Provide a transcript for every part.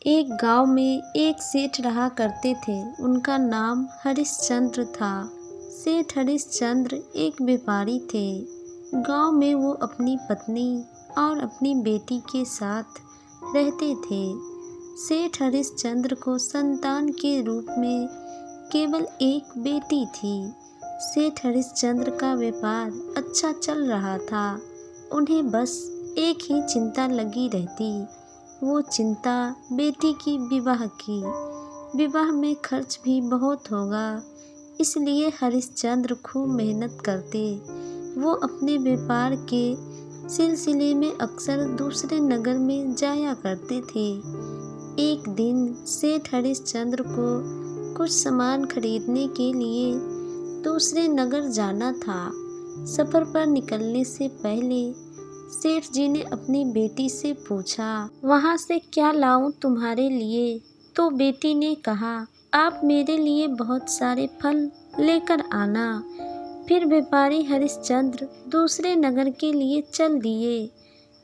एक गांव में एक सेठ रहा करते थे। उनका नाम हरिश्चंद्र था। सेठ हरिश्चंद्र एक व्यापारी थे। गांव में वो अपनी पत्नी और अपनी बेटी के साथ रहते थे। सेठ हरिश्चंद्र को संतान के रूप में केवल एक बेटी थी। सेठ हरिश्चंद्र का व्यापार अच्छा चल रहा था। उन्हें बस एक ही चिंता लगी रहती, वो चिंता बेटी की विवाह की। विवाह में खर्च भी बहुत होगा, इसलिए हरिश्चंद्र खूब मेहनत करते। वो अपने व्यापार के सिलसिले में अक्सर दूसरे नगर में जाया करते थे। एक दिन सेठ हरिश्चंद्र को कुछ सामान खरीदने के लिए दूसरे नगर जाना था। सफ़र पर निकलने से पहले सेठ जी ने अपनी बेटी से पूछा, वहाँ से क्या लाऊं तुम्हारे लिए? तो बेटी ने कहा, आप मेरे लिए बहुत सारे फल लेकर आना। फिर व्यापारी हरिश्चंद्र दूसरे नगर के लिए चल दिए।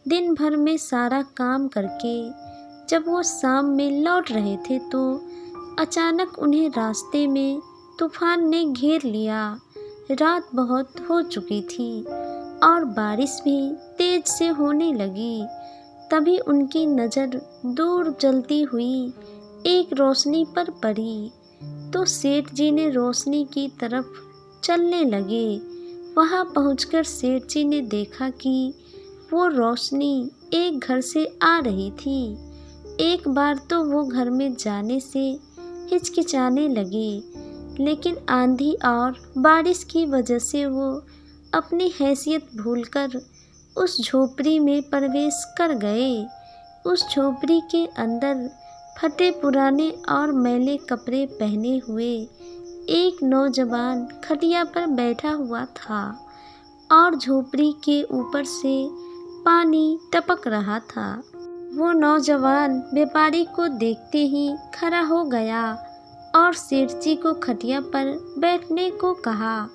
दिन भर में सारा काम करके जब वो शाम में लौट रहे थे तो अचानक उन्हें रास्ते में तूफान ने घेर लिया। रात बहुत हो चुकी थी और बारिश भी तेज से होने लगी। तभी उनकी नज़र दूर जलती हुई एक रोशनी पर पड़ी, तो सेठ जी ने रोशनी की तरफ चलने लगे। वहां पहुंचकर सेठ जी ने देखा कि वो रोशनी एक घर से आ रही थी। एक बार तो वो घर में जाने से हिचकिचाने लगे, लेकिन आंधी और बारिश की वजह से वो अपनी हैसियत भूलकर उस झोपड़ी में प्रवेश कर गए। उस झोपड़ी के अंदर फटे पुराने और मैले कपड़े पहने हुए एक नौजवान खटिया पर बैठा हुआ था और झोपड़ी के ऊपर से पानी टपक रहा था। वो नौजवान व्यापारी को देखते ही खड़ा हो गया और सेठ जी को खटिया पर बैठने को कहा।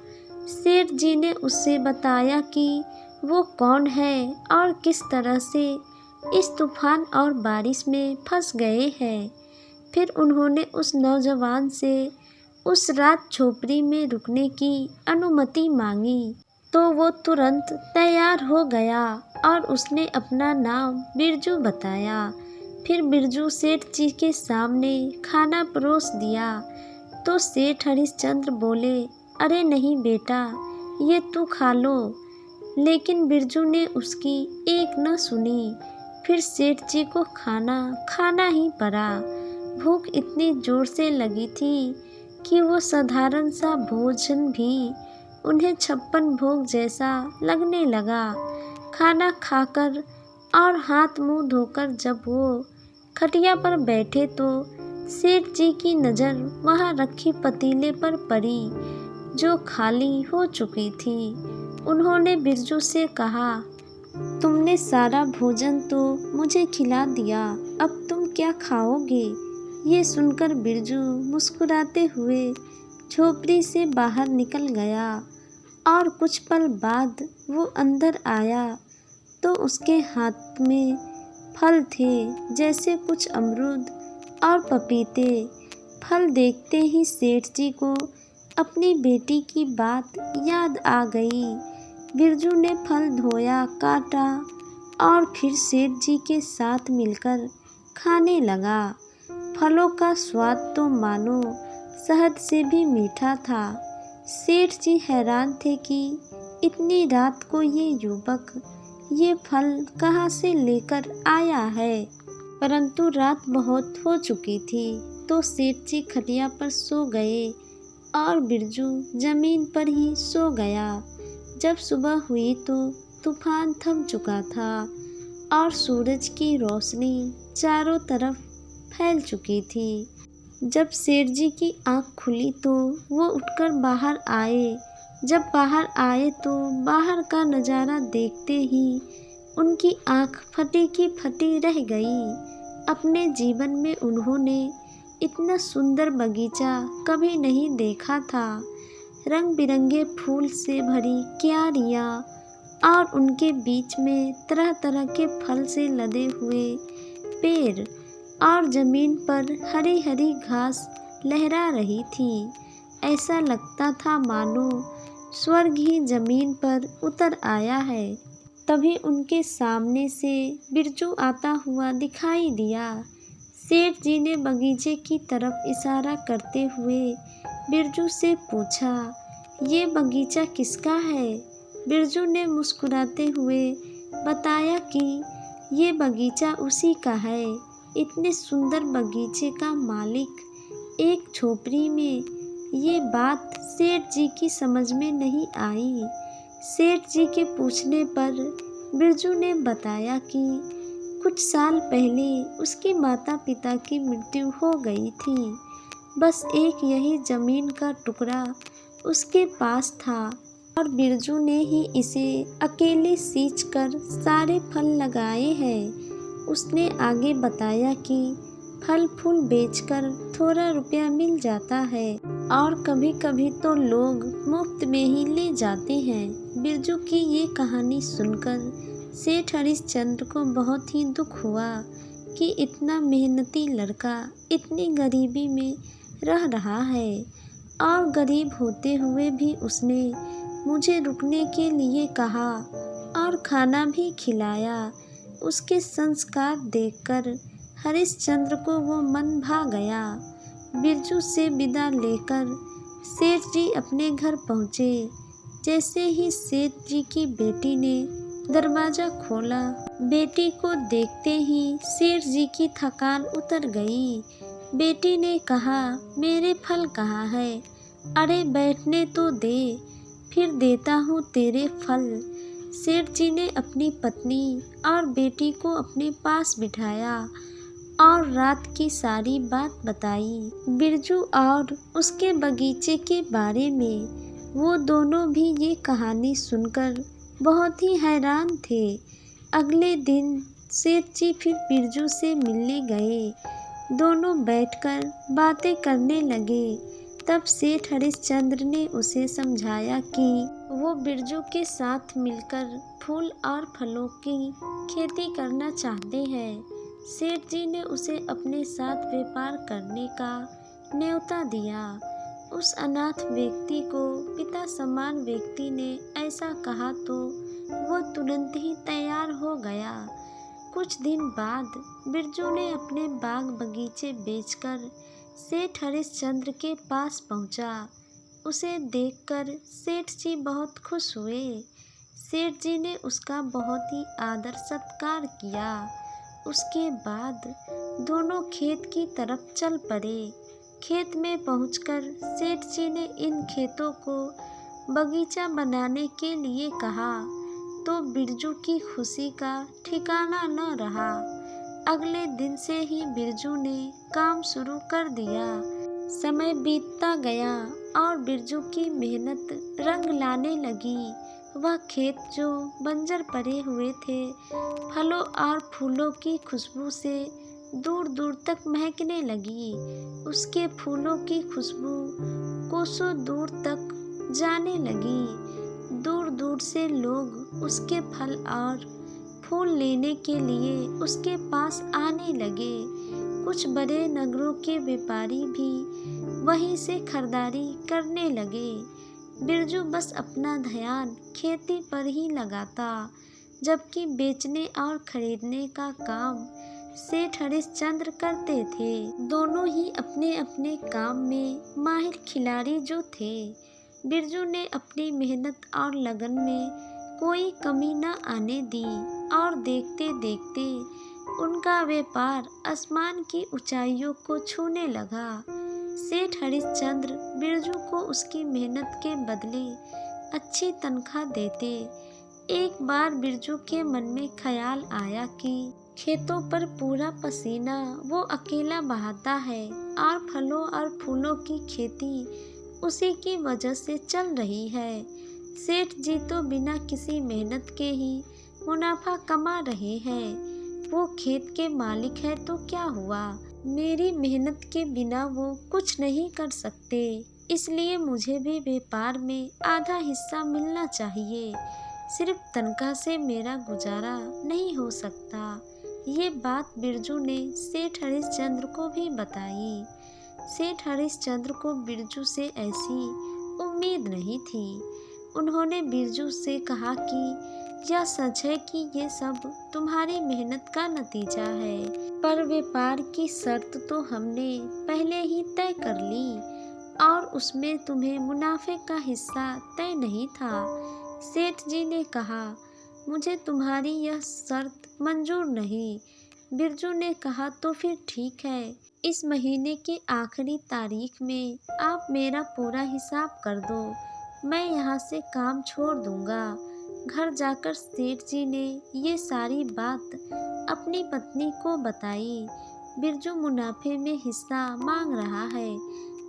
सेठ जी ने उससे बताया कि वो कौन है और किस तरह से इस तूफान और बारिश में फंस गए हैं। फिर उन्होंने उस नौजवान से उस रात झोपड़ी में रुकने की अनुमति मांगी, तो वो तुरंत तैयार हो गया और उसने अपना नाम बिरजू बताया। फिर बिरजू सेठ जी के सामने खाना परोस दिया, तो सेठ हरिश्चंद्र बोले, अरे नहीं बेटा, ये तू खा लो। लेकिन बिरजू ने उसकी एक न सुनी। फिर सेठ जी को खाना ही पड़ा। भूख इतनी जोर से लगी थी कि वो साधारण सा भोजन भी उन्हें 56 भोग जैसा लगने लगा। खाना खाकर और हाथ मुंह धोकर जब वो खटिया पर बैठे तो सेठ जी की नज़र वहाँ रखी पतीले पर पड़ी, जो खाली हो चुकी थी। उन्होंने बिरजू से कहा, तुमने सारा भोजन तो मुझे खिला दिया, अब तुम क्या खाओगे? ये सुनकर बिरजू मुस्कुराते हुए झोपड़ी से बाहर निकल गया और कुछ पल बाद वो अंदर आया तो उसके हाथ में फल थे, जैसे कुछ अमरूद और पपीते। फल देखते ही सेठ जी को अपनी बेटी की बात याद आ गई। बिरजू ने फल धोया, काटा और फिर सेठ जी के साथ मिलकर खाने लगा। फलों का स्वाद तो मानो शहद से भी मीठा था। सेठ जी हैरान थे कि इतनी रात को ये युवक ये फल कहाँ से लेकर आया है। परंतु रात बहुत हो चुकी थी, तो सेठ जी खटिया पर सो गए और बिरजू जमीन पर ही सो गया। जब सुबह हुई तो तूफान थम चुका था और सूरज की रोशनी चारों तरफ फैल चुकी थी। जब सेठ जी की आँख खुली तो वो उठकर बाहर आए। जब बाहर आए तो बाहर का नज़ारा देखते ही उनकी आँख फटी की फटी रह गई। अपने जीवन में उन्होंने इतना सुंदर बगीचा कभी नहीं देखा था। रंग बिरंगे फूल से भरी क्यारियाँ और उनके बीच में तरह तरह के फल से लदे हुए पेड़ और जमीन पर हरी हरी घास लहरा रही थी। ऐसा लगता था मानो स्वर्ग ही जमीन पर उतर आया है। तभी उनके सामने से बिरजू आता हुआ दिखाई दिया। सेठ जी ने बगीचे की तरफ इशारा करते हुए बिरजू से पूछा, ये बगीचा किसका है? बिरजू ने मुस्कुराते हुए बताया कि ये बगीचा उसी का है। इतने सुंदर बगीचे का मालिक एक झोपड़ी में। ये बात सेठ जी की समझ में नहीं आई। सेठ जी के पूछने पर बिरजू ने बताया कि कुछ साल पहले उसके माता पिता की मृत्यु हो गई थी। बस एक यही जमीन का टुकड़ा उसके पास था और बिरजू ने ही इसे अकेले सींच कर सारे फल लगाए हैं। उसने आगे बताया कि फल फूल बेचकर थोड़ा रुपया मिल जाता है और कभी कभी तो लोग मुफ्त में ही ले जाते हैं। बिरजू की ये कहानी सुनकर सेठ हरिश्चंद्र को बहुत ही दुख हुआ कि इतना मेहनती लड़का इतनी गरीबी में रह रहा है और गरीब होते हुए भी उसने मुझे रुकने के लिए कहा और खाना भी खिलाया। उसके संस्कार देखकर हरिश्चंद्र को वो मन भा गया। बिरजू से विदा लेकर सेठ जी अपने घर पहुँचे। जैसे ही सेठ जी की बेटी ने दरवाज़ा खोला, बेटी को देखते ही सेठ जी की थकान उतर गई। बेटी ने कहा, मेरे फल कहाँ है? अरे बैठने तो दे, फिर देता हूँ तेरे फल। सेठ जी ने अपनी पत्नी और बेटी को अपने पास बिठाया और रात की सारी बात बताई, बिरजू और उसके बगीचे के बारे में। वो दोनों भी ये कहानी सुनकर बहुत ही हैरान थे। अगले दिन सेठ जी फिर बिरजू से मिलने गए। दोनों बैठकर बातें करने लगे। तब सेठ हरिश्चंद्र ने उसे समझाया कि वो बिरजू के साथ मिलकर फूल और फलों की खेती करना चाहते हैं। सेठ जी ने उसे अपने साथ व्यापार करने का न्योता दिया। उस अनाथ व्यक्ति को पिता समान व्यक्ति ने ऐसा कहा तो वो तुरंत ही तैयार हो गया। कुछ दिन बाद बिरजू ने अपने बाग बगीचे बेचकर सेठ हरिश्चंद्र के पास पहुंचा। उसे देखकर सेठ जी बहुत खुश हुए। सेठ जी ने उसका बहुत ही आदर सत्कार किया। उसके बाद दोनों खेत की तरफ चल पड़े। खेत में पहुंचकर सेठ जी ने इन खेतों को बगीचा बनाने के लिए कहा तो बिरजू की खुशी का ठिकाना न रहा। अगले दिन से ही बिरजू ने काम शुरू कर दिया। समय बीतता गया और बिरजू की मेहनत रंग लाने लगी। वह खेत जो बंजर पड़े हुए थे, फलों और फूलों की खुशबू से दूर दूर तक महकने लगी। उसके फूलों की खुशबू कोसों दूर तक जाने लगी। दूर दूर से लोग उसके फल और फूल लेने के लिए उसके पास आने लगे। कुछ बड़े नगरों के व्यापारी भी वहीं से खरीदारी करने लगे। बिरजू बस अपना ध्यान खेती पर ही लगाता, जबकि बेचने और खरीदने का काम सेठ हरिश्चंद्र करते थे। दोनों ही अपने अपने काम में माहिर खिलाड़ी जो थे। बिरजू ने अपनी मेहनत और लगन में कोई कमी न आने दी और देखते देखते उनका व्यापार आसमान की ऊंचाइयों को छूने लगा। सेठ हरिश्चंद्र बिरजू को उसकी मेहनत के बदले अच्छी तनख्वाह देते। एक बार बिरजू के मन में ख्याल आया कि खेतों पर पूरा पसीना वो अकेला बहाता है और फलों और फूलों की खेती उसी की वजह से चल रही है। सेठ जी तो बिना किसी मेहनत के ही मुनाफा कमा रहे हैं। वो खेत के मालिक है तो क्या हुआ, मेरी मेहनत के बिना वो कुछ नहीं कर सकते। इसलिए मुझे भी व्यापार में आधा हिस्सा मिलना चाहिए। सिर्फ तनख्वाह से मेरा गुजारा नहीं हो सकता। ये बात बिरजू ने सेठ हरिश्चंद्र को भी बताई। सेठ हरिश्चंद्र को बिरजू से ऐसी उम्मीद नहीं थी। उन्होंने बिरजू से कहा कि यह सच है कि ये सब तुम्हारी मेहनत का नतीजा है, पर व्यापार की शर्त तो हमने पहले ही तय कर ली और उसमें तुम्हें मुनाफे का हिस्सा तय नहीं था। सेठ जी ने कहा, मुझे तुम्हारी यह शर्त मंजूर नहीं। बिरजू ने कहा, तो फिर ठीक है, इस महीने की आखिरी तारीख में आप मेरा पूरा हिसाब कर दो, मैं यहाँ से काम छोड़ दूँगा। घर जाकर सेठ जी ने ये सारी बात अपनी पत्नी को बताई। बिरजू मुनाफे में हिस्सा मांग रहा है।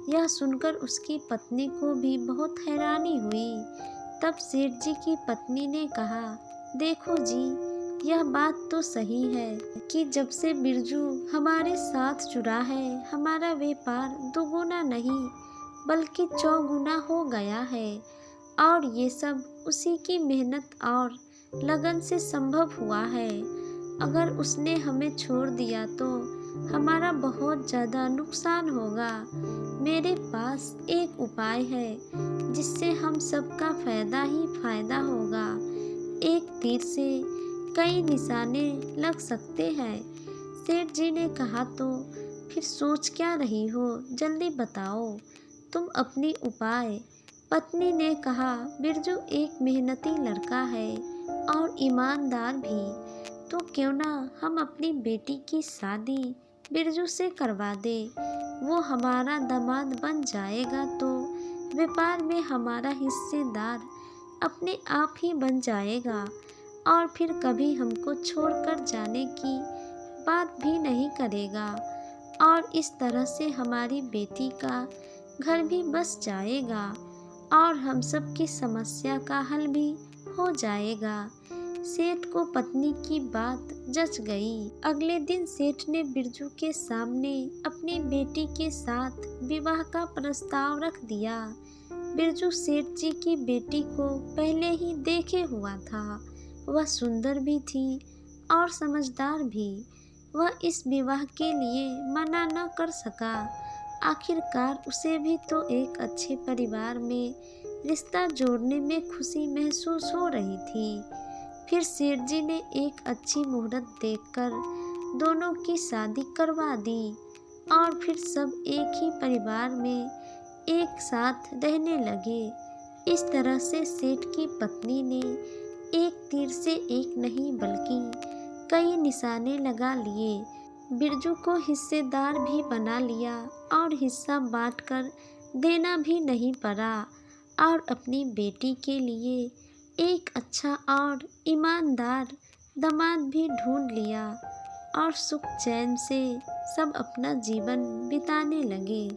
यह सुनकर उसकी पत्नी को भी बहुत हैरानी हुई। तब सेठ जी की पत्नी ने कहा, देखो जी, यह बात तो सही है कि जब से बिरजू हमारे साथ जुड़ा है, हमारा व्यापार दुगुना नहीं बल्कि चौगुना हो गया है, और ये सब उसी की मेहनत और लगन से संभव हुआ है। अगर उसने हमें छोड़ दिया तो हमारा बहुत ज़्यादा नुकसान होगा। मेरे पास एक उपाय है जिससे हम सबका फ़ायदा ही फ़ायदा होगा। एक तीर से कई निशाने लग सकते हैं। सेठ जी ने कहा, तो फिर सोच क्या रही हो, जल्दी बताओ तुम अपनी उपाय। पत्नी ने कहा, बिरजू एक मेहनती लड़का है और ईमानदार भी, तो क्यों ना हम अपनी बेटी की शादी बिरजू से करवा दे। वो हमारा दामाद बन जाएगा तो व्यापार में हमारा हिस्सेदार अपने आप ही बन जाएगा और फिर कभी हमको छोड़कर जाने की बात भी नहीं करेगा, और इस तरह से हमारी बेटी का घर भी बस जाएगा और हम सब की समस्या का हल भी हो जाएगा। सेठ को पत्नी की बात जच गई। अगले दिन सेठ ने बिरजू के सामने अपनी बेटी के साथ विवाह का प्रस्ताव रख दिया। बिरजू सेठ जी की बेटी को पहले ही देखे हुआ था। वह सुंदर भी थी और समझदार भी। वह इस विवाह के लिए मना न कर सका। आखिरकार उसे भी तो एक अच्छे परिवार में रिश्ता जोड़ने में खुशी महसूस हो रही थी। फिर सेठ जी ने एक अच्छी मुहूर्त देखकर दोनों की शादी करवा दी और फिर सब एक ही परिवार में एक साथ रहने लगे। इस तरह से सेठ की पत्नी ने एक तीर से एक नहीं बल्कि कई निशाने लगा लिए। बिरजू को हिस्सेदार भी बना लिया और हिस्सा बांटकर देना भी नहीं पड़ा, और अपनी बेटी के लिए एक अच्छा और ईमानदार दामाद भी ढूंढ लिया और सुख चैन से सब अपना जीवन बिताने लगे।